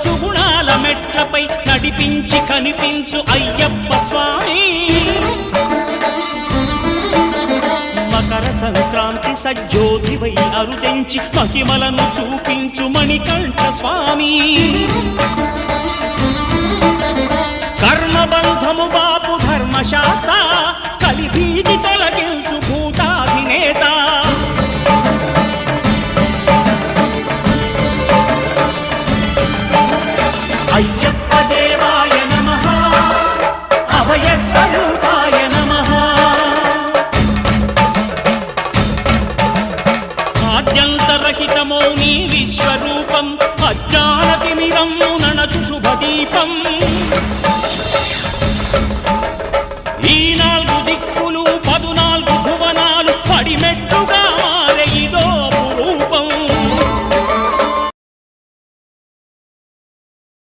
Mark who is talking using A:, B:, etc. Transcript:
A: సుగుణాల మెట్లపై నడిపించి కనిపించు అయ్యప్ప స్వామి మకర సంక్రాంతి సజ్జోతివై అరుదెంచి మహిమలను చూపించు మణికంఠ స్వామి కర్మబంధము బాపు ధర్మశాస్త్ర కలిభీతి తొలగించు భూతాధినేత అయ్యప్ప దేవాయ నమః అభయ స్వరూపాయ నమః ఆద్యంతరహితమో నీ విశ్వరూపం అజ్ఞానతిమిరము నణచు శుభదీపం